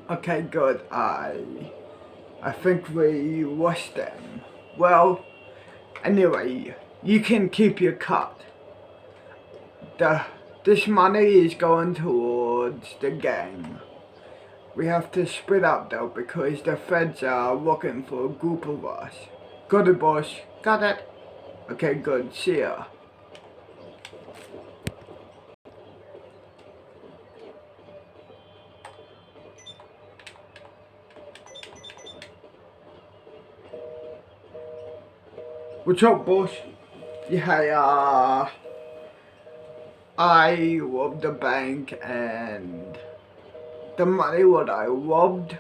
Okay, good. I think we washed them. Well, anyway, you can keep your cut. This money is going towards the gang. We have to split up though because the feds are looking for a group of us. Got it, boss. Got it. Okay, good. See ya. What's up, boss? Yeah, I robbed the bank and the money what I robbed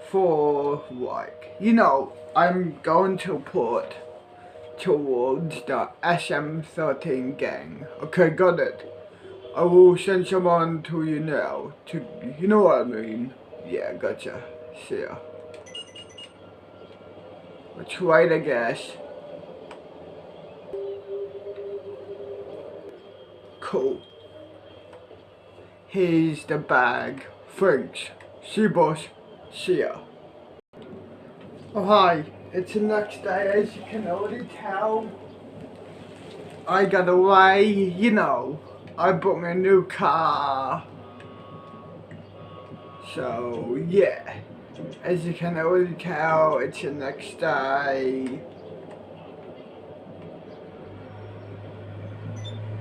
for like, I'm going to put towards the SM13 gang. Okay, got it. I will send someone to you now. You know what I mean? Yeah, gotcha. See ya. Let's wait, I guess. Cool. Here's the bag. Thanks. See you, boss. See ya. Oh, hi. It's the next day, as you can already tell. I got away, I bought me a new car. So, yeah. As you can already tell, it's the next day.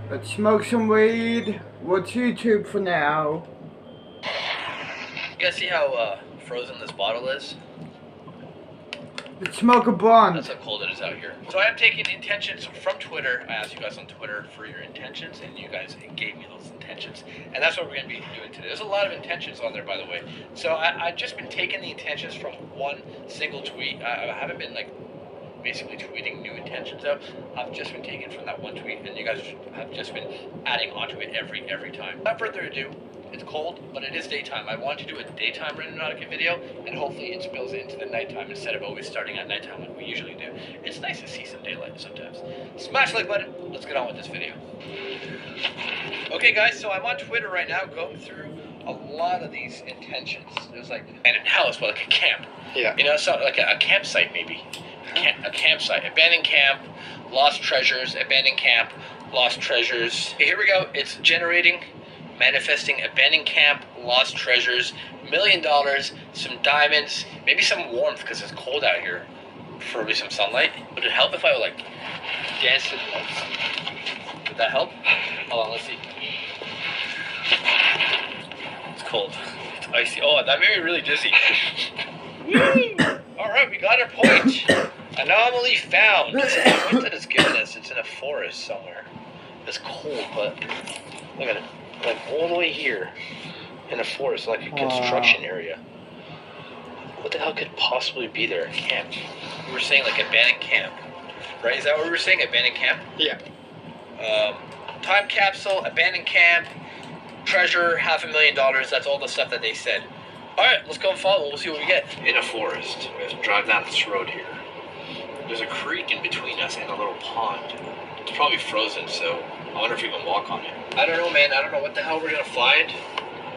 Let's smoke some weed. Watch YouTube for now. You guys see how frozen this bottle is? Let's smoke a blunt. That's how cold it is out here. So I am taking intentions from Twitter. I asked you guys on Twitter for your intentions, and you guys gave me those intentions. And that's what we're going to be doing today. There's a lot of intentions on there, by the way. So I've just been taking the intentions from one single tweet. I haven't been, basically tweeting new intentions out. I've just been taking from that one tweet, and you guys have just been adding onto it every time. Without further ado, it's cold, but it is daytime. I want to do a daytime Randonautica video, and hopefully it spills into the nighttime instead of always starting at nighttime like we usually do. It's nice to see some daylight sometimes. Smash the like button. Let's get on with this video. Okay, guys, so I'm on Twitter right now going through a lot of these intentions. There's abandoned house, but like a camp. Yeah. So like a campsite maybe. A campsite. Abandoned camp, lost treasures, abandoned camp, lost treasures. Okay, here we go. It's generating. Manifesting abandoned camp, lost treasures, $1 million, some diamonds, maybe some warmth because it's cold out here. Preferably some sunlight. Would it help if I would dance to the lights? Would that help? Hold on, let's see. It's cold. It's icy. Oh, that made me really dizzy. Alright, we got our point. Anomaly found. It's a point that it's given us. It's in a forest somewhere. It's cold, but look at it. All the way here in a forest, like a construction area. What the hell could possibly be there? A camp. We were saying abandoned camp, right? Is that what we were saying? Abandoned camp? Yeah. Time capsule, abandoned camp, treasure, $500,000. That's all the stuff that they said. All right, let's go and follow. We'll see what we get. In a forest. We have to drive down this road here. There's a creek in between us and a little pond. It's probably frozen, so I wonder if we can walk on it. I don't know, man. I don't know what the hell we're gonna find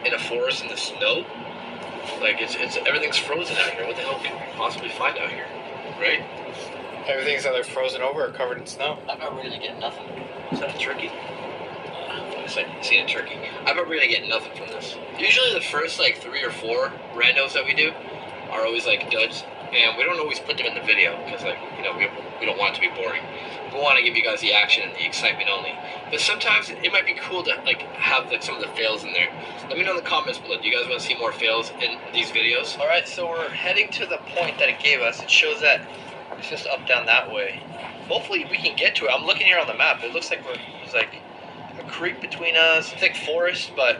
in a forest in the snow. It's everything's frozen out here. What the hell can we possibly find out here, right? Everything's either frozen over or covered in snow. I'm not really gonna get nothing. Is that a turkey? I seen a turkey. I'm not really getting nothing from this. Usually the first 3 or 4 randos that we do are always duds, and we don't always put them in the video because we don't want it to be boring. We want to give you guys the action and the excitement only. But sometimes it might be cool to have some of the fails in there. Let me know in the comments below. Do you guys want to see more fails in these videos? All right, so we're heading to the point that it gave us. It shows that it's just up down that way. Hopefully we can get to it. I'm looking here on the map. It looks like there's a creek between us. It's like forest, but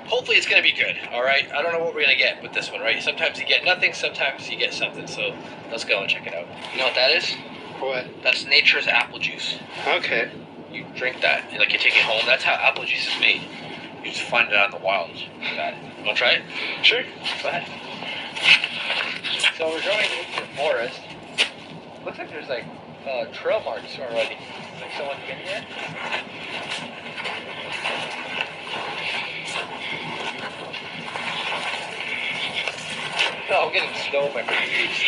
hopefully it's gonna be good. All right. I don't know what we're gonna get with this one, right? Sometimes you get nothing. Sometimes you get something. So let's go and check it out. You know what that is? What? That's nature's apple juice. Okay. You drink that, and you take it home. That's how apple juice is made. You just find it out in the wild. You wanna try it? Sure. Go ahead. So we're going into the forest. Looks like there's trail marks already. Someone been here? getting snow in my boots.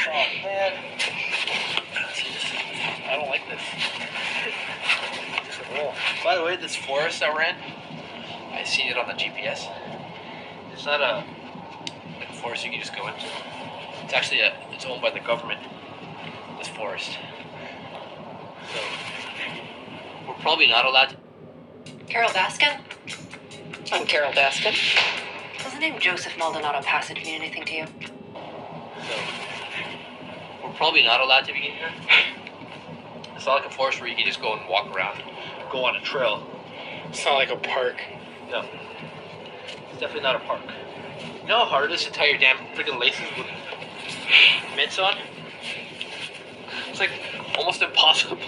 Oh man. I don't like this. This at all. By the way, this forest that we're in, I see it on the GPS. It's not a forest you can just go into. It's actually it's owned by the government. This forest. So we're probably not allowed to. Carol Baskin? I'm Carol Baskin. Does the name Joseph Maldonado Passage mean anything to you? So we're probably not allowed to be in here. It's not like a forest where you can just go and walk around, go on a trail. It's not like a park. No, it's definitely not a park. You know how hard it is to tie your damn freaking laces with mitts on? It's like almost impossible.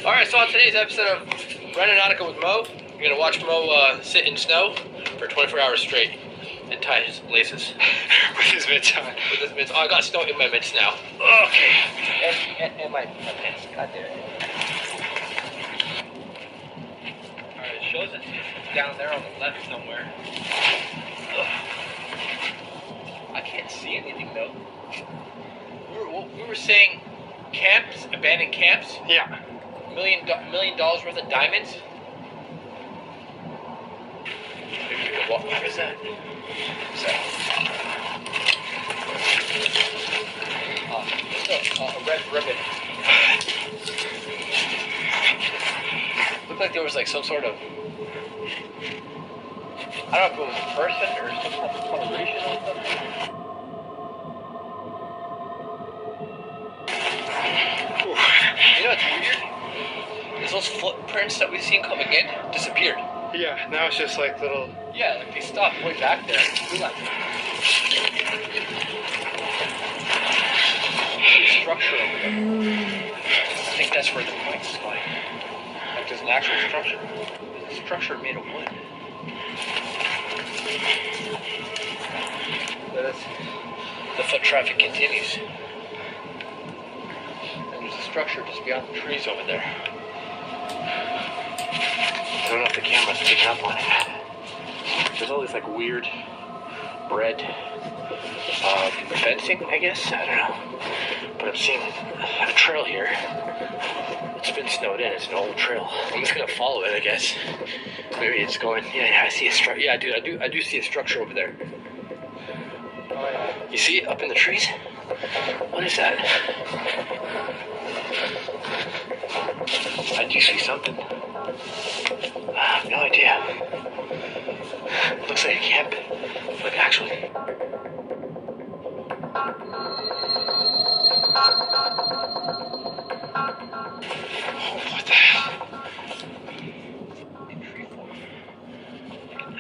Alright, so on today's episode of Randonautica with Mo, you're gonna watch Mo sit in snow for 24 hours straight and tie his laces. With his mitts on. With his mitts. Oh, I got snow in my mitts now. Okay. And my pants. God damn it. Alright, it shows it's down there on the left somewhere. Ugh. I can't see anything though. We were saying camps, abandoned camps. Yeah. $1 million worth of diamonds. Maybe we can walk. What is that? A red ribbon. Looked like there was like some sort of, I don't know if it was a person or some type of coloration or something. You know what's weird? Is those footprints that we've seen coming in disappeared. Yeah, now it's just like little... Yeah, like they stopped way back there. We like structure over there. I think that's where the point's going. Like there's an actual structure. There's a structure made of wood. The foot traffic continues. And there's a structure just beyond the trees over there. I don't know if the camera's picking up on it. There's all these like weird red fencing, I guess. I don't know. But I'm seeing a trail here. It's been snowed in. It's an old trail. I'm just gonna follow it, I guess. Maybe it's going. Yeah, I see a structure. Yeah, dude, I do see a structure over there. You see it up in the trees? What is that? I do see something. I have no idea. It looks like a camp. Like actually. Oh, what the hell? Tree form. Like an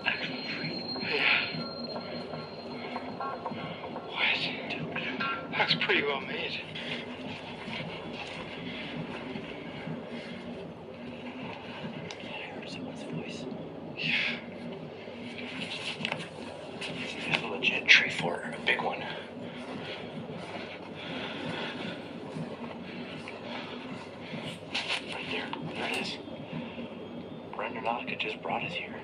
actual tree. Yeah. What? Dude, that's pretty well made. It's a legit tree fort, a big one. Right there, there it is. Randonautica just brought us here.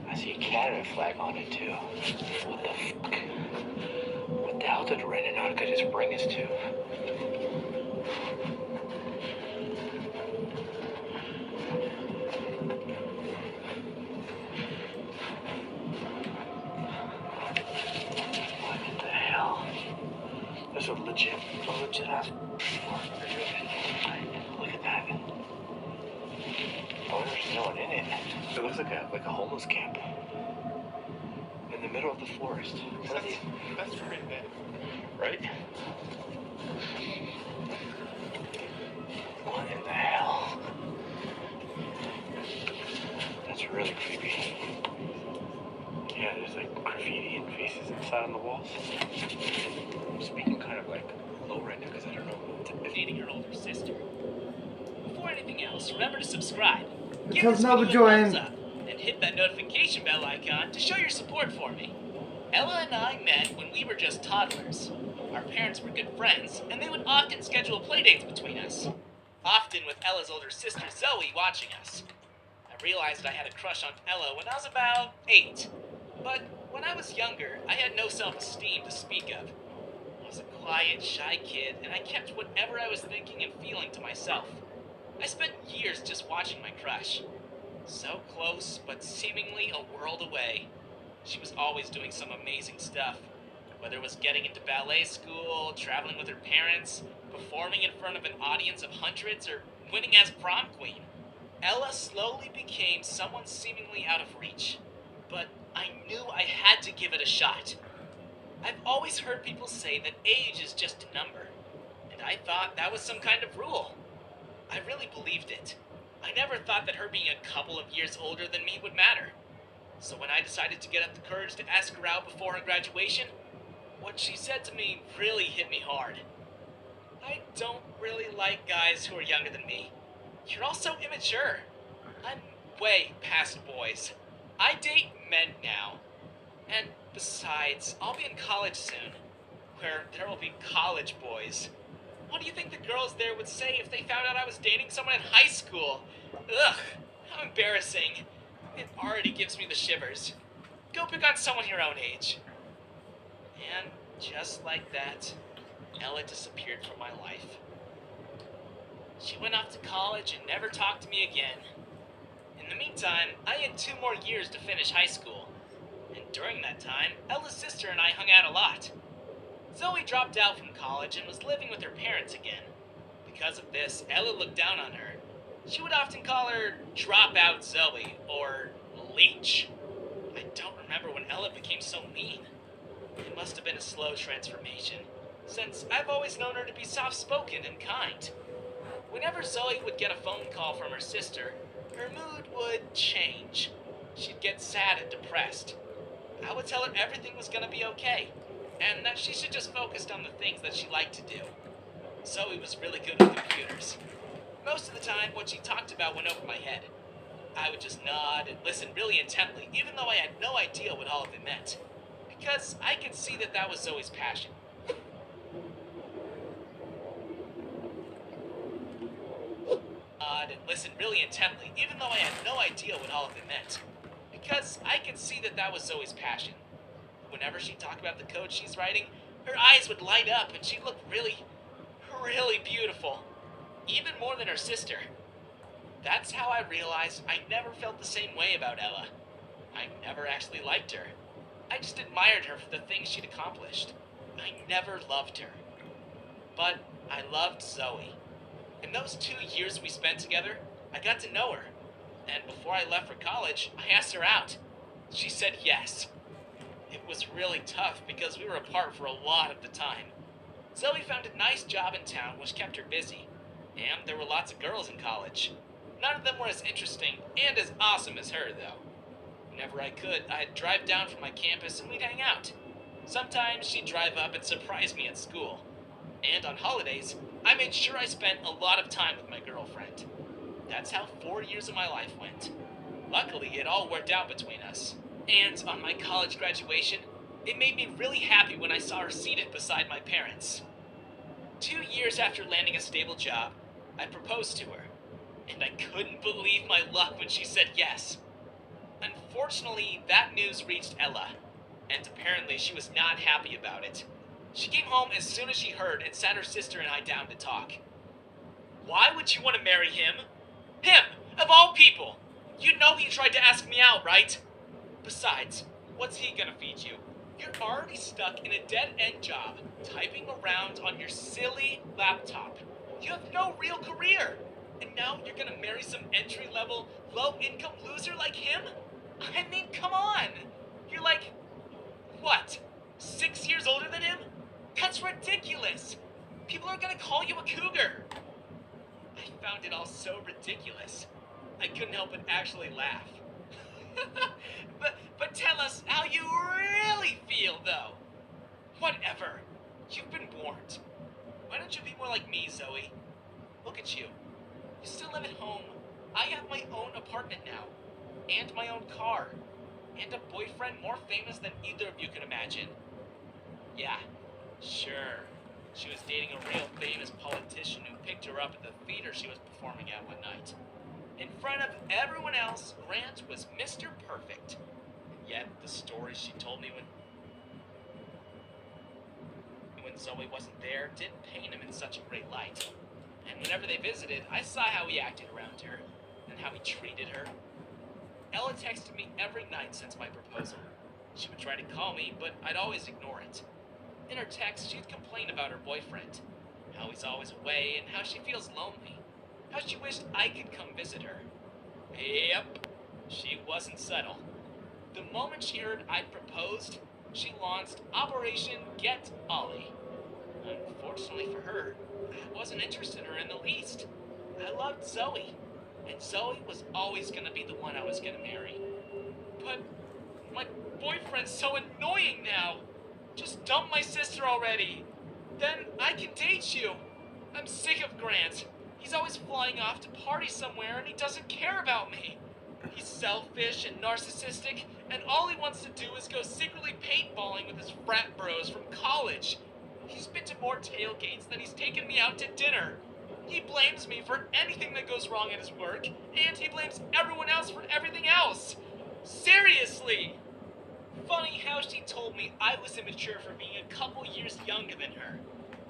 I see a Canada flag on it too. What the fuck? What the hell did Randonautica just bring us to? There's a legit ass. Look at that. Oh, there's no one in it. It looks like a homeless camp in the middle of the forest. That's pretty bad. Right? What in the hell? That's really creepy. Yeah, there's like graffiti and faces inside on the walls. I'm speaking kind of like low right now because I don't know. Dating your older sister. Before anything else, remember to subscribe. Give Because this now video we're a joined. thumbs up and hit that notification bell icon to show your support for me. Ella and I met when we were just toddlers. Our parents were good friends, and they would often schedule playdates between us. Often with Ella's older sister Zoe watching us. I realized I had a crush on Ella when I was about 8. But When I was younger, I had no self-esteem to speak of. I was a quiet, shy kid, and I kept whatever I was thinking and feeling to myself. I spent years just watching my crush. So close, but seemingly a world away. She was always doing some amazing stuff. Whether it was getting into ballet school, traveling with her parents, performing in front of an audience of hundreds, or winning as prom queen. Ella slowly became someone seemingly out of reach. But I knew I had to give it a shot. I've always heard people say that age is just a number, and I thought that was some kind of rule. I really believed it. I never thought that her being a couple of years older than me would matter. So when I decided to get up the courage to ask her out before her graduation, what she said to me really hit me hard. I don't really like guys who are younger than me. You're all so immature. I'm way past boys. I date men now. And besides, I'll be in college soon, where there will be college boys. What do you think the girls there would say if they found out I was dating someone in high school? Ugh, how embarrassing. It already gives me the shivers. Go pick on someone your own age. And just like that, Ella disappeared from my life. She went off to college and never talked to me again. In the meantime, I had 2 more years to finish high school. And during that time, Ella's sister and I hung out a lot. Zoe dropped out from college and was living with her parents again. Because of this, Ella looked down on her. She would often call her Dropout Zoe, or Leech. I don't remember when Ella became so mean. It must have been a slow transformation, since I've always known her to be soft-spoken and kind. Whenever Zoe would get a phone call from her sister, her mood would change. She'd get sad and depressed. I would tell her everything was gonna be okay, and that she should just focus on the things that she liked to do. Zoe was really good with computers. Most of the time, what she talked about went over my head. I would just nod and listen really intently, even though I had no idea what all of it meant. Because I could see that that was Zoe's passion. Nod and listen really intently, even though I had no idea what all of it meant. Because I could see that that was Zoe's passion. Whenever she talked about the code she's writing, her eyes would light up and she looked really, really beautiful. Even more than her sister. That's how I realized I never felt the same way about Ella. I never actually liked her. I just admired her for the things she'd accomplished. I never loved her. But I loved Zoe. In those 2 years we spent together, I got to know her. And before I left for college, I asked her out. She said yes. It was really tough because we were apart for a lot of the time. Zoe found a nice job in town which kept her busy. And there were lots of girls in college. None of them were as interesting and as awesome as her, though. Whenever I could, I'd drive down from my campus and we'd hang out. Sometimes she'd drive up and surprise me at school. And on holidays, I made sure I spent a lot of time with my girlfriend. That's how 4 years of my life went. Luckily, it all worked out between us. And on my college graduation, it made me really happy when I saw her seated beside my parents. 2 years after landing a stable job, I proposed to her. And I couldn't believe my luck when she said yes. Unfortunately, that news reached Ella, and apparently she was not happy about it. She came home as soon as she heard and sat her sister and I down to talk. Why would you want to marry him? Him, of all people! You know he tried to ask me out, right? Besides, what's he gonna feed you? You're already stuck in a dead-end job, typing around on your silly laptop. You have no real career! And now you're gonna marry some entry-level, low-income loser like him? I mean, come on! You're like, what, 6 years older than him? That's ridiculous! People are gonna call you a cougar! I found it all so ridiculous. I couldn't help but actually laugh. but tell us how you really feel, though. Whatever. You've been warned. Why don't you be more like me, Zoe? Look at you. You still live at home. I have my own apartment now. And my own car. And a boyfriend more famous than either of you can imagine. Yeah, sure. She was dating a real famous politician who picked her up at the theater she was performing at one night. In front of everyone else, Grant was Mr. Perfect. Yet the stories she told me when Zoe wasn't there didn't paint him in such a great light. And whenever they visited, I saw how he acted around her, and how he treated her. Ella texted me every night since my proposal. She would try to call me, but I'd always ignore it. In her text, she'd complain about her boyfriend, how he's always away, and how she feels lonely, how she wished I could come visit her. Yep, she wasn't subtle. The moment she heard I'd proposed, she launched Operation Get Ollie. Unfortunately for her, I wasn't interested in her in the least. I loved Zoe, and Zoe was always gonna be the one I was gonna marry. But my boyfriend's so annoying now. Just dump my sister already. Then I can date you. I'm sick of Grant. He's always flying off to party somewhere and he doesn't care about me. He's selfish and narcissistic, and all he wants to do is go secretly paintballing with his frat bros from college. He's been to more tailgates than he's taken me out to dinner. He blames me for anything that goes wrong at his work, and he blames everyone else for everything else. Seriously! Funny how she told me I was immature for being a couple years younger than her.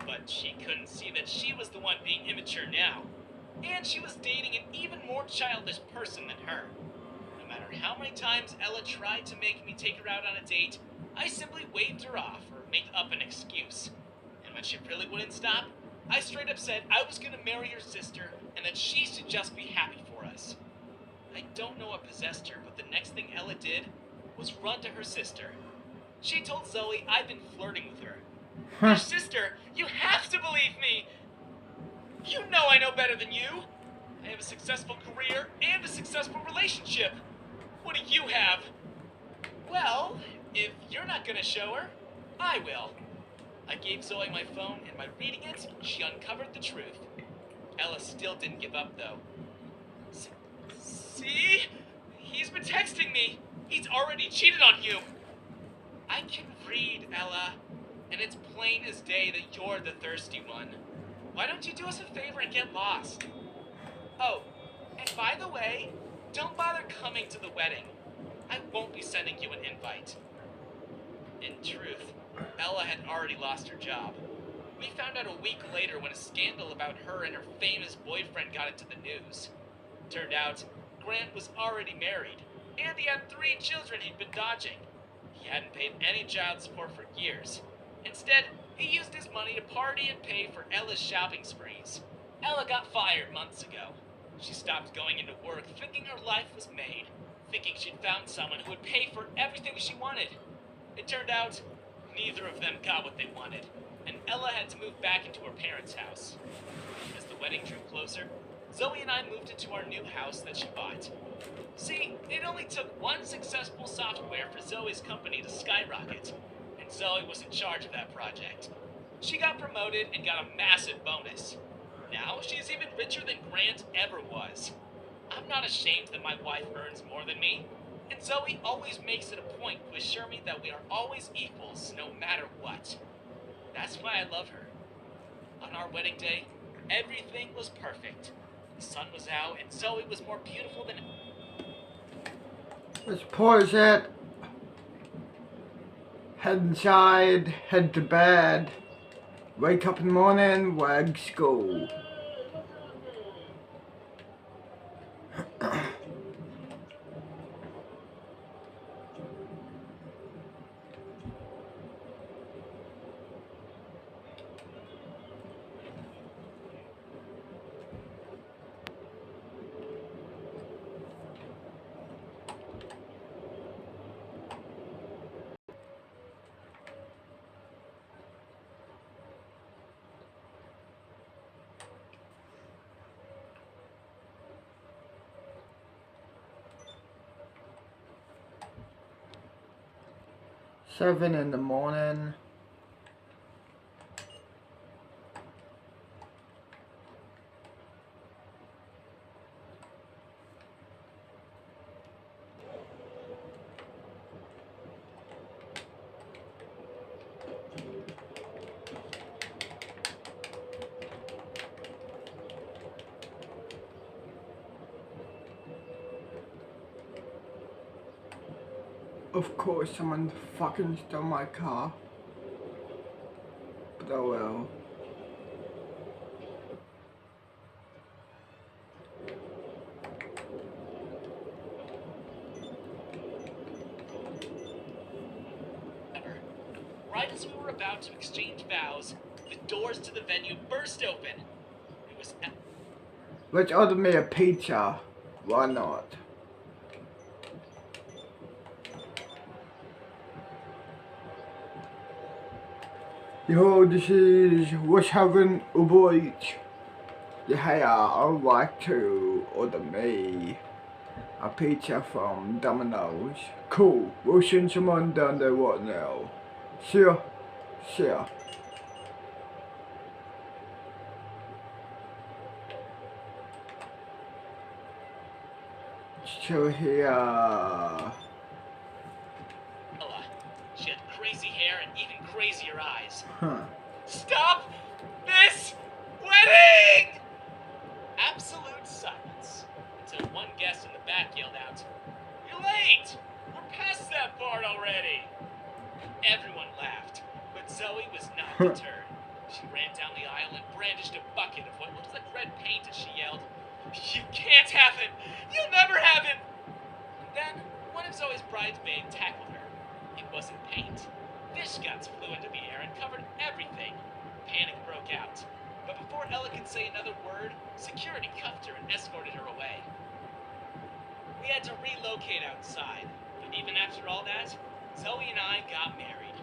But she couldn't see that she was the one being immature now. And she was dating an even more childish person than her. No matter how many times Ella tried to make me take her out on a date, I simply waved her off or made up an excuse. And when she really wouldn't stop, I straight up said I was gonna marry her sister and that she should just be happy for us. I don't know what possessed her, but the next thing Ella did was run to her sister. She told Zoe I'd been flirting with her. Your sister, you have to believe me! You know I know better than you! I have a successful career and a successful relationship. What do you have? Well, if you're not gonna show her, I will. I gave Zoe my phone, and by reading it, she uncovered the truth. Ella still didn't give up, though. See? He's been texting me. He's already cheated on you. I can read, Ella, and it's plain as day that you're the thirsty one. Why don't you do us a favor and get lost? Oh, and by the way, don't bother coming to the wedding. I won't be sending you an invite. In truth, Ella had already lost her job. We found out a week later when a scandal about her and her famous boyfriend got into the news. Turned out, Grant was already married, and he had 3 children he'd been dodging. He hadn't paid any child support for years. Instead, he used his money to party and pay for Ella's shopping sprees. Ella got fired months ago. She stopped going into work thinking her life was made, thinking she'd found someone who would pay for everything she wanted. It turned out, neither of them got what they wanted, and Ella had to move back into her parents' house. As the wedding drew closer, Zoe and I moved into our new house that she bought. See, it only took one successful software for Zoe's company to skyrocket, and Zoe was in charge of that project. She got promoted and got a massive bonus. Now she's even richer than Grant ever was. I'm not ashamed that my wife earns more than me, and Zoe always makes it a point to assure me that we are always equals no matter what. That's why I love her. On our wedding day, everything was perfect. The sun was out, and Zoe was more beautiful than... Let's pause it. Head inside, head to bed. Wake up in the morning, work, school. Seven in the morning. Of course, someone fucking stole my car. But oh well. Right as we were about to exchange vows, the doors to the venue burst open. It was Let's order me a pizza. Why not? Yo, this is What's Having Uber Eats. Yeah, I'd like to order me a pizza from Domino's. Cool, we'll send someone down there right now. See ya. See ya. So here. Ella. She had crazy hair and even crazier eyes. Huh. Stop this wedding! Absolute silence. Until one guest in the back yelled out, "You're late! We're past that part already!" Everyone laughed, but Zoe was not deterred. She ran down the aisle and brandished a bucket of what looked like red paint as she yelled, "You can't have him! You'll never have him!" Then, one of Zoe's bridesmaids tackled her. It wasn't paint. Fish guts flew into the air and covered everything. Panic broke out. But before Ella could say another word, security cuffed her and escorted her away. We had to relocate outside, but even after all that, Zoe and I got married.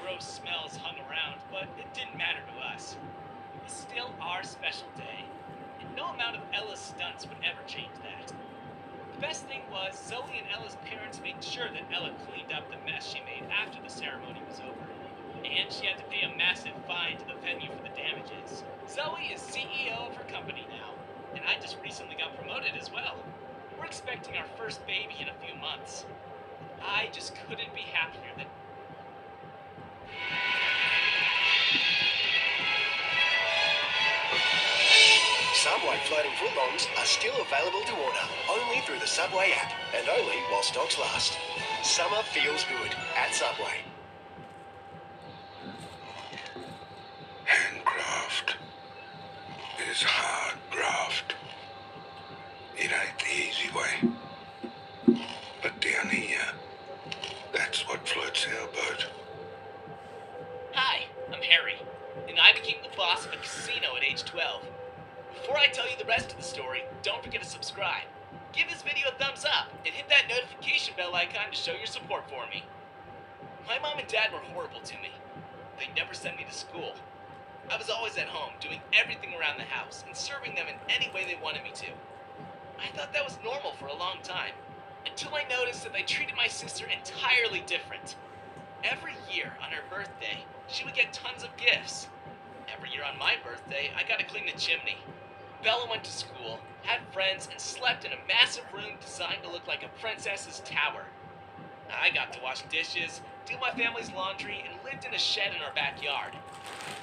Gross smells hung around, but it didn't matter to us. It was still our special day, and no amount of Ella's stunts would ever change that. The best thing was, Zoe and Ella's parents made sure that Ella cleaned up the mess she made after the ceremony was over. And she had to pay a massive fine to the venue for the damages. Zoe is CEO of her company now, and I just recently got promoted as well. We're expecting our first baby in a few months. I just couldn't be happier that... Subway floating footlongs are still available to order, only through the Subway app, and only while stocks last. Summer feels good at Subway. Handcraft is hard graft. It ain't the easy way. But down here, that's what floats our boat. Hi, I'm Harry, and I became the boss of a casino at age 12. Before I tell you the rest of the story, don't forget to subscribe. Give this video a thumbs up, and hit that notification bell icon to show your support for me. My mom and dad were horrible to me. They never sent me to school. I was always at home, doing everything around the house, and serving them in any way they wanted me to. I thought that was normal for a long time, until I noticed that they treated my sister entirely different. Every year, on her birthday, she would get tons of gifts. Every year on my birthday, I got to clean the chimney. Bella went to school, had friends, and slept in a massive room designed to look like a princess's tower. I got to wash dishes, do my family's laundry, and lived in a shed in our backyard.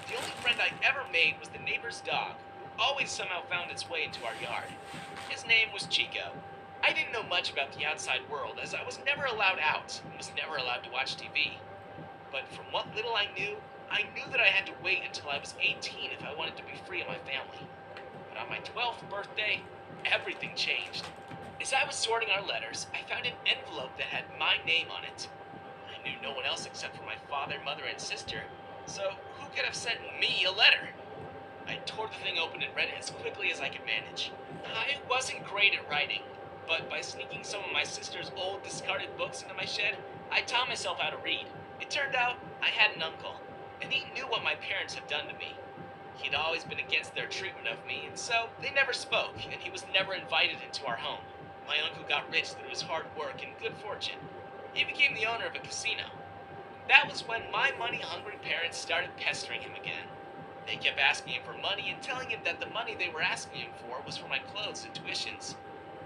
The only friend I ever made was the neighbor's dog, who always somehow found its way into our yard. His name was Chico. I didn't know much about the outside world, as I was never allowed out and was never allowed to watch TV. But from what little I knew that I had to wait until I was 18 if I wanted to be free of my family. But on my 12th birthday, everything changed. As I was sorting our letters, I found an envelope that had my name on it. I knew no one else except for my father, mother, and sister, so who could have sent me a letter? I tore the thing open and read it as quickly as I could manage. I wasn't great at writing, but by sneaking some of my sister's old discarded books into my shed, I taught myself how to read. It turned out I had an uncle, and he knew what my parents had done to me. He'd always been against their treatment of me, and so they never spoke, and he was never invited into our home. My uncle got rich through his hard work and good fortune. He became the owner of a casino. That was when my money-hungry parents started pestering him again. They kept asking him for money and telling him that the money they were asking him for was for my clothes and tuitions.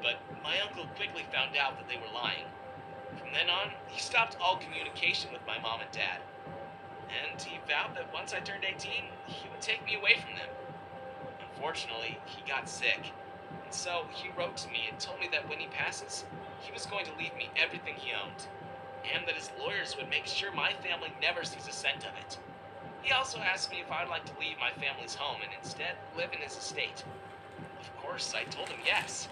But my uncle quickly found out that they were lying. From then on, he stopped all communication with my mom and dad. And he vowed that once I turned 18, he would take me away from them. Unfortunately, he got sick. And so he wrote to me and told me that when he passes, he was going to leave me everything he owned. and that his lawyers would make sure my family never sees a cent of it. He also asked me if I would like to leave my family's home and instead live in his estate. Of course, I told him yes.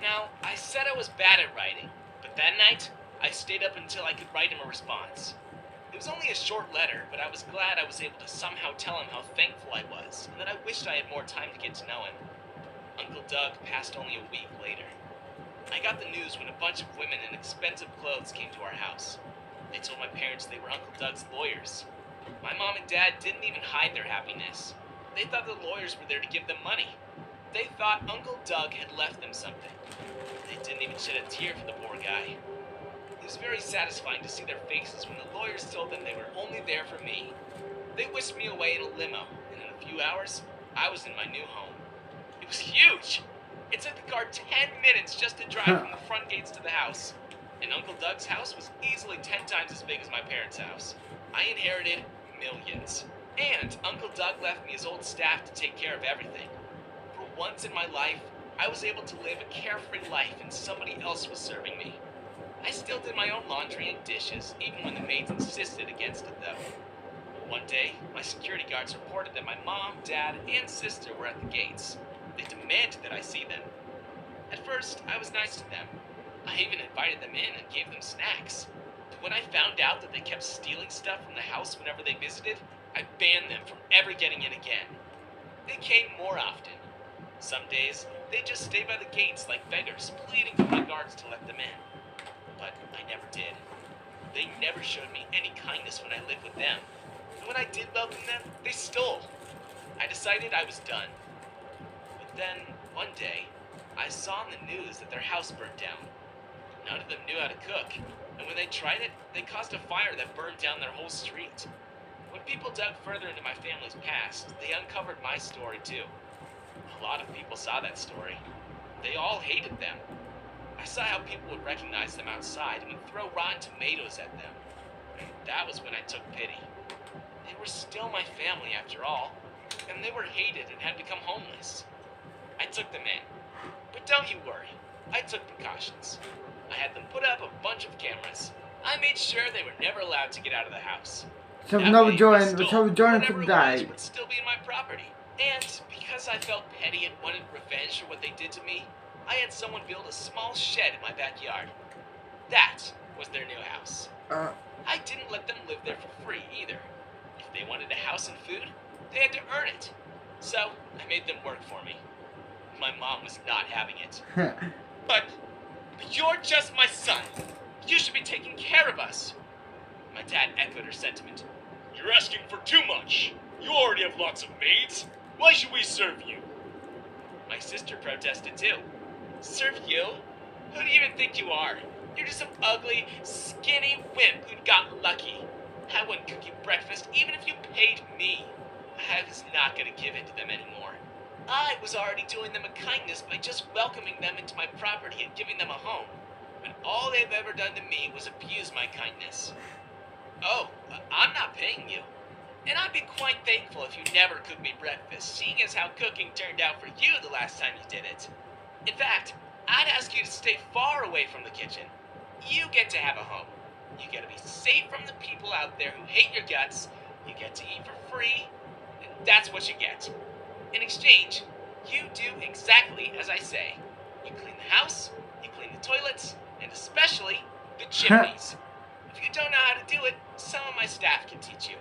Now, I said I was bad at writing, but that night, I stayed up until I could write him a response. It was only a short letter, but I was glad I was able to somehow tell him how thankful I was, and that I wished I had more time to get to know him. Uncle Doug passed only a week later. I got the news when a bunch of women in expensive clothes came to our house. They told my parents they were Uncle Doug's lawyers. My mom and dad didn't even hide their happiness. They thought the lawyers were there to give them money. They thought Uncle Doug had left them something. They didn't even shed a tear for the poor guy. It was very satisfying to see their faces when the lawyers told them they were only there for me. They whisked me away in a limo, and in a few hours, I was in my new home. It was huge! It took the car 10 minutes just to drive from the front gates to the house. And Uncle Doug's house was easily 10 times as big as my parents' house. I inherited millions. And Uncle Doug left me his old staff to take care of everything. For once in my life, I was able to live a carefree life and somebody else was serving me. I still did my own laundry and dishes, even when the maids insisted against it, though. One day, my security guards reported that my mom, dad, and sister were at the gates. They demanded that I see them. At first, I was nice to them. I even invited them in and gave them snacks. But when I found out that they kept stealing stuff from the house whenever they visited, I banned them from ever getting in again. They came more often. Some days, they'd just stay by the gates like beggars, pleading for my guards to let them in. But I never did. They never showed me any kindness when I lived with them. And when I did welcome them, they stole. I decided I was done. But then, one day, I saw in the news that their house burnt down. None of them knew how to cook, and when they tried it, they caused a fire that burned down their whole street. When people dug further into my family's past, they uncovered my story too. A lot of people saw that story. They all hated them. I saw how people would recognize them outside and would throw rotten tomatoes at them. And that was when I took pity. They were still my family after all, and they were hated and had become homeless. I took them in. But don't you worry, I took precautions. I had them put up a bunch of cameras. I made sure they were never allowed to get out of the house. So That another way, join, they stole so join whatever it today. would still be in my property. And because I felt petty and wanted revenge for what they did to me, I had someone build a small shed in my backyard. That was their new house. I didn't let them live there for free either. If they wanted a house and food, they had to earn it. So I made them work for me. My mom was not having it. But you're just my son. You should be taking care of us. My dad echoed her sentiment. You're asking for too much. You already have lots of maids. Why should we serve you? My sister protested too. Serve you? Who do you even think you are? You're just some ugly, skinny wimp who got lucky. I wouldn't cook you breakfast even if you paid me. I was not going to give in to them anymore. I was already doing them a kindness by just welcoming them into my property and giving them a home. But all they've ever done to me was abuse my kindness. Oh, I'm not paying you. And I'd be quite thankful if you never cooked me breakfast, seeing as how cooking turned out for you the last time you did it. In fact, I'd ask you to stay far away from the kitchen. You get to have a home. You get to be safe from the people out there who hate your guts. You get to eat for free. And that's what you get. In exchange, you do exactly as I say. You clean the house, you clean the toilets, and especially the chimneys. If you don't know how to do it, some of my staff can teach you.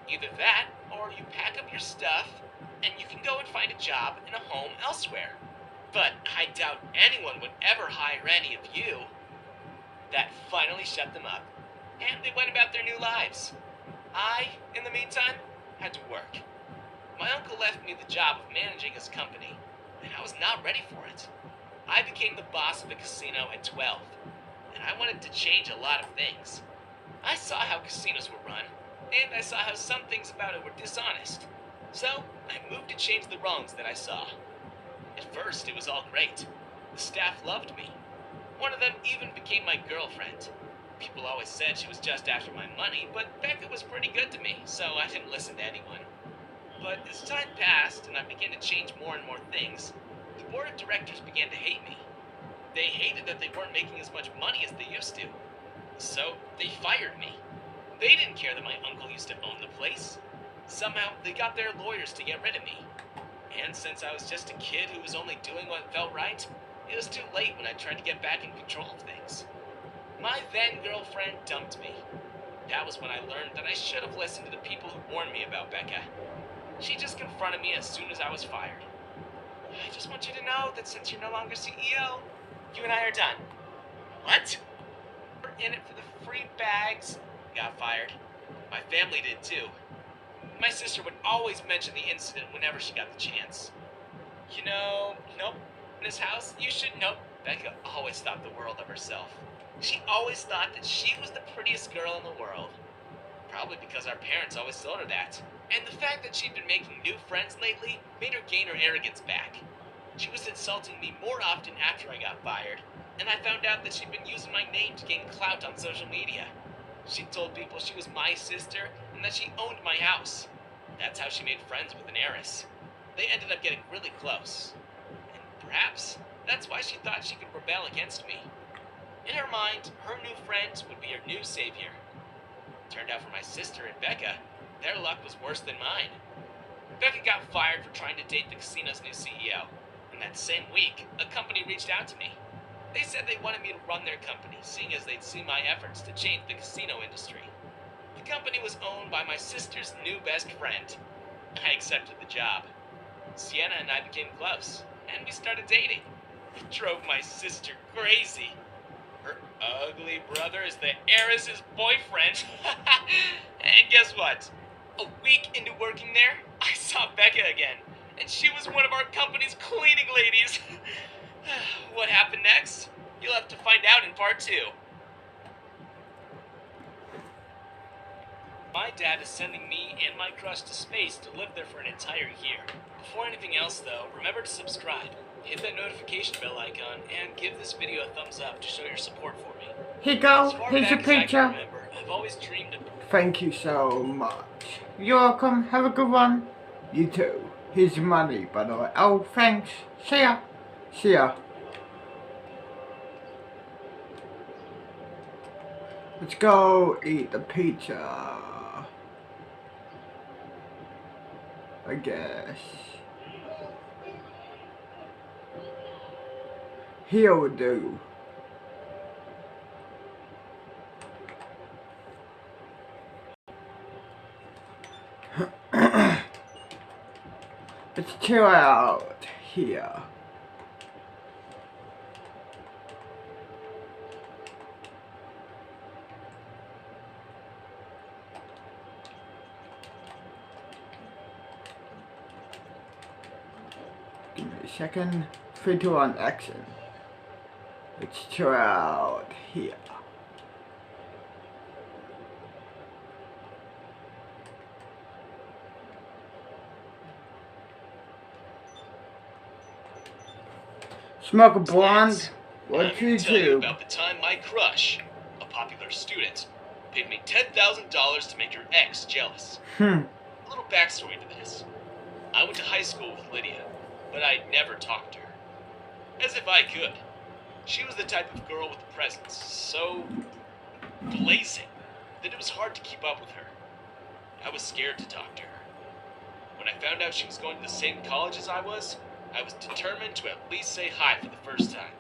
Either that, or you pack up your stuff, and you can go and find a job in a home elsewhere. But I doubt anyone would ever hire any of you. That finally shut them up, and they went about their new lives. I, in the meantime, had to work. My uncle left me the job of managing his company, and I was not ready for it. I became the boss of a casino at 12, and I wanted to change a lot of things. I saw how casinos were run, and I saw how some things about it were dishonest. So, I moved to change the wrongs that I saw. At first, it was all great. The staff loved me. One of them even became my girlfriend. People always said she was just after my money, but Becca was pretty good to me, so I didn't listen to anyone. But as time passed and I began to change more and more things, the board of directors began to hate me. They hated that they weren't making as much money as they used to. So they fired me. They didn't care that my uncle used to own the place. Somehow they got their lawyers to get rid of me. And since I was just a kid who was only doing what felt right, it was too late when I tried to get back in control of things. My then girlfriend dumped me. That was when I learned that I should have listened to the people who warned me about Becca. She just confronted me as soon as I was fired. I just want you to know that since you're no longer CEO, you and I are done. What? We're in it for the free bags. Got fired. My family did too. My sister would always mention the incident whenever she got the chance. You know, nope. In this house, you should know. Becca always thought the world of herself. She always thought that she was the prettiest girl in the world. Probably because our parents always told her that. And the fact that she'd been making new friends lately made her gain her arrogance back. She was insulting me more often after I got fired, and I found out that she'd been using my name to gain clout on social media. She told people she was my sister and that she owned my house. That's how she made friends with an heiress. They ended up getting really close. And perhaps that's why she thought she could rebel against me. In her mind, her new friend would be her new savior. Turned out for my sister and Becca, their luck was worse than mine. Becca got fired for trying to date the casino's new CEO, and that same week, a company reached out to me. They said they wanted me to run their company, seeing as they'd seen my efforts to change the casino industry. The company was owned by my sister's new best friend. I accepted the job. Sienna and I became close, and we started dating. It drove my sister crazy. Her ugly brother is the heiress's boyfriend. And guess what? A week into working there, I saw Becca again, and she was one of our company's cleaning ladies. What happened next? You'll have to find out in part 2. My dad is sending me and my crush to space to live there for an entire year. Before anything else though, remember to subscribe, hit that notification bell icon, and give this video a thumbs up to show your support for me. Here you go. As far Here's your back as I can picture. remember, I've always dreamed of... Thank you so much. You're welcome. Have a good one. You too. Here's your money, by the way. Oh, thanks. See ya. See ya. Let's go eat the pizza. I guess. Here will do. Let's chill out here. Give me a second. 3, 2, 1, action. Let's chill out here. Smoke a blonde. What I'm you gonna tell you do? about the time my crush, a popular student, paid me $10,000 to make her ex jealous. A little backstory to this. I went to high school with Lydia, but I'd never talked to her. As if I could. She was the type of girl with a presence so blazing that it was hard to keep up with her. I was scared to talk to her. When I found out she was going to the same college as I was determined to at least say hi for the first time.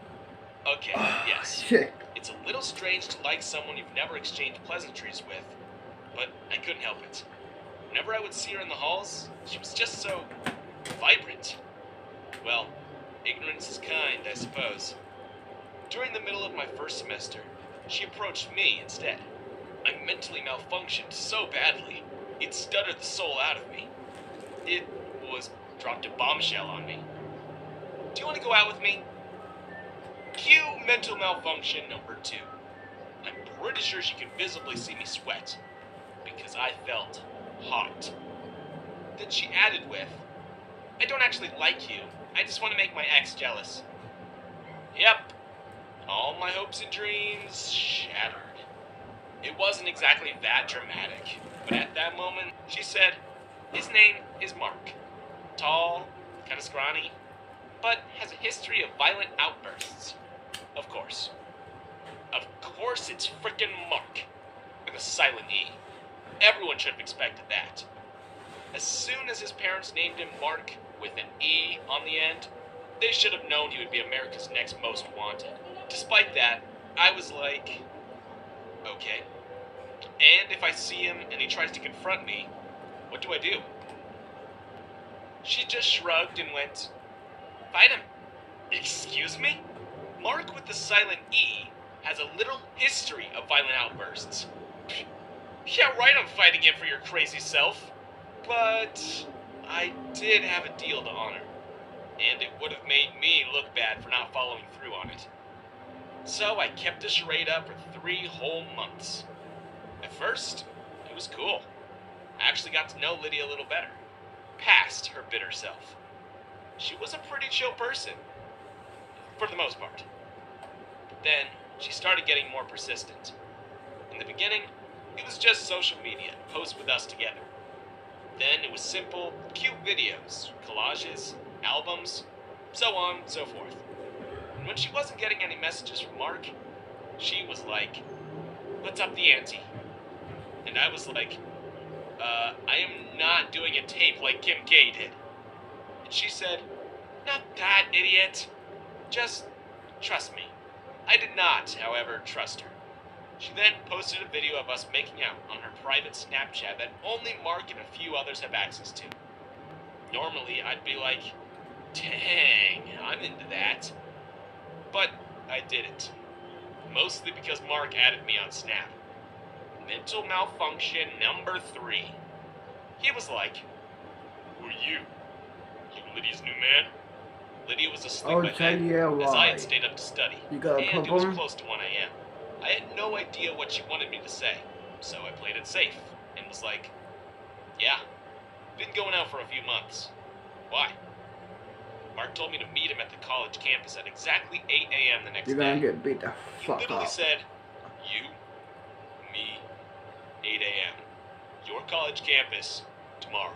Okay, yes. Shit. It's a little strange to like someone you've never exchanged pleasantries with, but I couldn't help it. Whenever I would see her in the halls, she was just so vibrant. Well, ignorance is kind, I suppose. During the middle of my first semester, she approached me instead. I mentally malfunctioned so badly, it stuttered the soul out of me. It was dropped a bombshell on me. Do you want to go out with me? Cue mental malfunction number 2. I'm pretty sure she could visibly see me sweat, because I felt hot. Then she added with, I don't actually like you, I just want to make my ex jealous. Yep, all my hopes and dreams shattered. It wasn't exactly that dramatic, but at that moment, she said, his name is Mark. Tall, kind of scrawny, but has a history of violent outbursts. Of course. Of course, it's frickin' Mark. With a silent E. Everyone should have expected that. As soon as his parents named him Mark with an E on the end, they should have known he would be America's next most wanted. Despite that, I was like, okay. And if I see him and he tries to confront me, what do I do? She just shrugged and went, fight him. Excuse me? Mark with the silent E has a little history of violent outbursts. Yeah, right, I'm fighting him for your crazy self. But I did have a deal to honor, and it would have made me look bad for not following through on it. So I kept the charade up for 3 whole months. At first, it was cool. I actually got to know Lydia a little better, past her bitter self. She was a pretty chill person, for the most part. But then, she started getting more persistent. In the beginning, it was just social media, posts with us together. Then it was simple, cute videos, collages, albums, so on and so forth. And when she wasn't getting any messages from Mark, she was like, let's up the ante. And I was like, I am not doing a tape like Kim K did. And she said, not that, idiot. Just trust me. I did not, however, trust her. She then posted a video of us making out on her private Snapchat that only Mark and a few others have access to. Normally, I'd be like, dang, I'm into that. But I didn't. Mostly because Mark added me on Snap. Mental malfunction number 3. He was like, who are you? You Lydia's new man? Lydia was asleep by then, as I had stayed up to study. You got a and problem? it was close to 1 a.m. I had no idea what she wanted me to say, so I played it safe, and was like, yeah, been going out for a few months. Why? Mark told me to meet him at the college campus at exactly 8 a.m. the next You're day. gonna get beat the He fuck literally up. said, you, me, 8 a.m. Your college campus, tomorrow.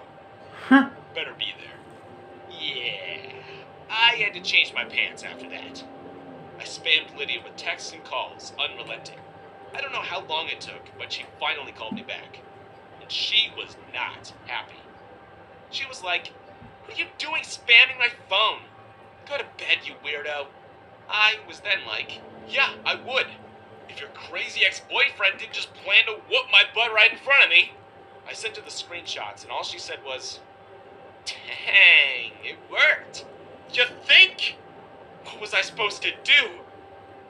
Huh. Better be there. Yeah. I had to change my pants after that. I spammed Lydia with texts and calls, unrelenting. I don't know how long it took, but she finally called me back. And she was not happy. She was like, what are you doing spamming my phone? Go to bed, you weirdo. I was then like, yeah, I would. If your crazy ex-boyfriend didn't just plan to whoop my butt right in front of me. I sent her the screenshots, and all she said was, dang, it worked. You think? What was I supposed to do?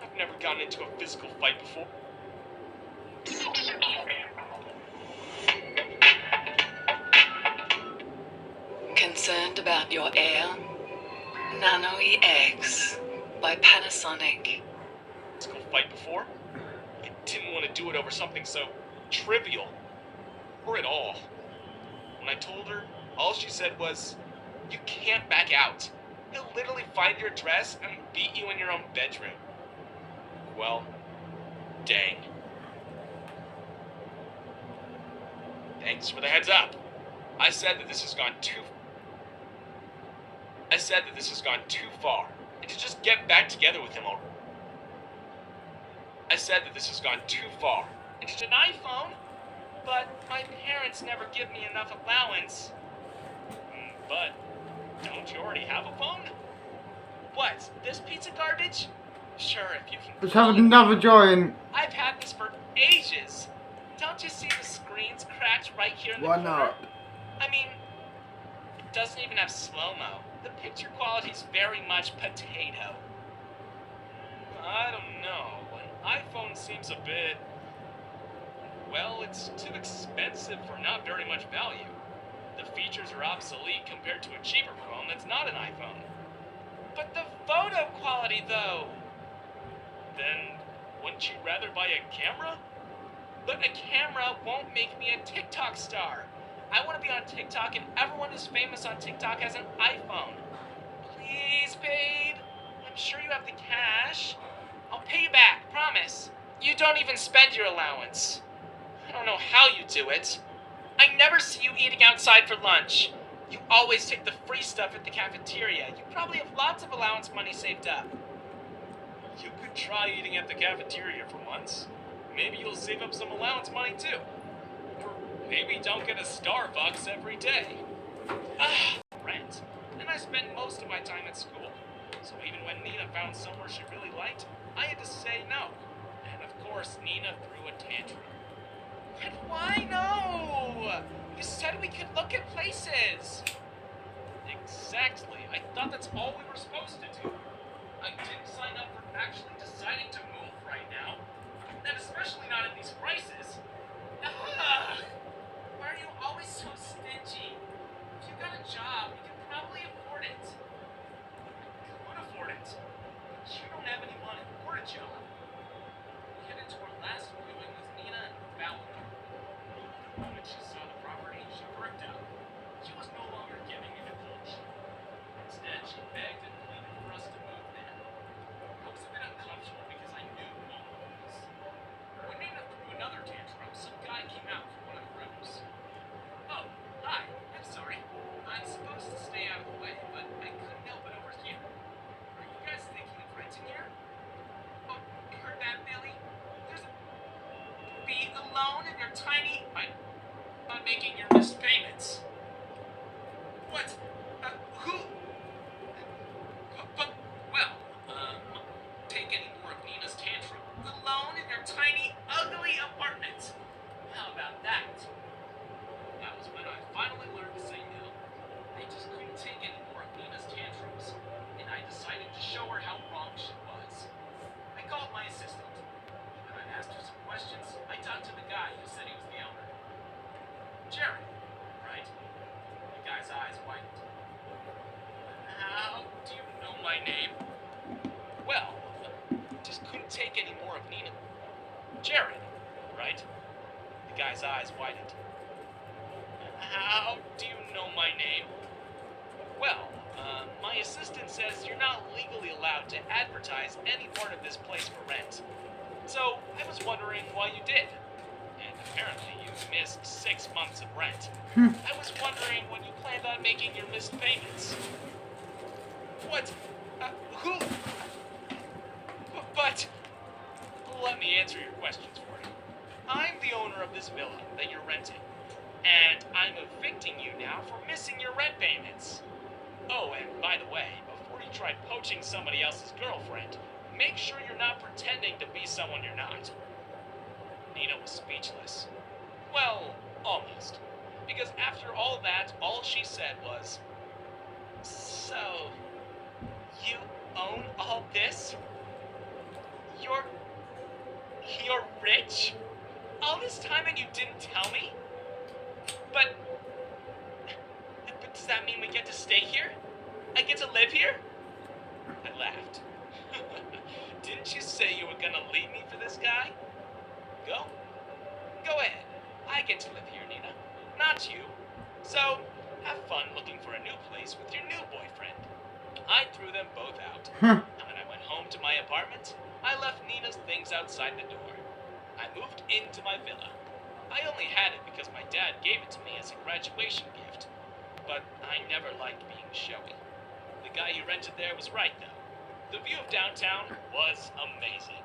I've never gotten into a physical fight before. Concerned about your air? Nano-E eggs by Panasonic. Physical fight before? I didn't want to do it over something so trivial. Or at all. When I told her, all she said was, you can't back out. He'll literally find your address and beat you in your own bedroom. Well, dang. Thanks for the heads up. I said that this has gone too far, and to just get back together with him already. I said that this has gone too far, and to an iPhone, but my parents never give me enough allowance. But don't you already have a phone? What? This piece of garbage? Sure, if you can. Let's have another join. I've had this for ages. Don't you see the screen's cracked right here in the Why corner? not? I mean, it doesn't even have slow-mo. The picture quality's very much potato. I don't know. An iPhone seems a bit... well, it's too expensive for not very much value. The features are obsolete compared to a cheaper phone that's not an iPhone. But the photo quality, though! Then, wouldn't you rather buy a camera? But a camera won't make me a TikTok star. I want to be on TikTok, and everyone who's famous on TikTok has an iPhone. Please, babe. I'm sure you have the cash. I'll pay you back, promise. You don't even spend your allowance. I don't know how you do it. I never see you eating outside for lunch. You always take the free stuff at the cafeteria. You probably have lots of allowance money saved up. You could try eating at the cafeteria for once. Maybe you'll save up some allowance money too. Or maybe don't get a Starbucks every day. Rent. And I spent most of my time at school. So even when Nina found somewhere she really liked, I had to say no. And of course, Nina threw a tantrum. And why no? You said we could look at places. Exactly. I thought that's all we were supposed to do. I didn't sign up for actually deciding to move right now. And especially not at these prices. Why are you always so stingy? If you got a job, you can probably afford it. I could afford it. But you don't have anyone or a job. We headed to our last viewing with Nina and Valentine. When she saw the property, she worked out. She was no longer giving me the coach. Instead, she begged and pleaded for us to move there. I was a bit uncomfortable because I knew all of this. When Nina threw another tantrum, some guy came out from one of the rooms. Oh, hi. I'm sorry. I'm supposed to stay out of the way, but I couldn't help it over here. Are you guys thinking of renting here? Oh, you heard that, Billy? There's a... Be alone in your tiny... I'm making your missed payments. What? Who? But, well, take any more of Nina's tantrum. Alone in your tiny, ugly apartment. How about that? That was when I finally learned to say no. I just couldn't take any more of Nina's tantrums, and I decided to show her how wrong she was. I called my assistant. When I asked her some questions, I talked to the guy who said he was the owner. Jared, right? The guy's eyes widened. How do you know my name? Well, just couldn't take any more of Nina. Jared, right? The guy's eyes widened. How do you know my name? Well, my assistant says you're not legally allowed to advertise any part of this place for rent. So, I was wondering why you did. And apparently you missed 6 months of rent. I was wondering when you planned on making your missed payments. What? Who? But... Let me answer your questions for you. I'm the owner of this villa that you're renting. And I'm evicting you now for missing your rent payments. Oh, and by the way, before you try poaching somebody else's girlfriend, make sure you're not pretending to be someone you're not. Nina was speechless. Well, almost. Because after all that, all she said was, So, you own all this? You're rich? All this time and you didn't tell me? But does that mean we get to stay here? I get to live here? I laughed. Didn't you say you were gonna leave me for this guy? Go ahead. I get to live here, Nina. Not you. So, have fun looking for a new place with your new boyfriend. I threw them both out. And when I went home to my apartment, I left Nina's things outside the door. I moved into my villa. I only had it because my dad gave it to me as a graduation gift. But I never liked being showy. The guy who rented there was right, though. The view of downtown was amazing.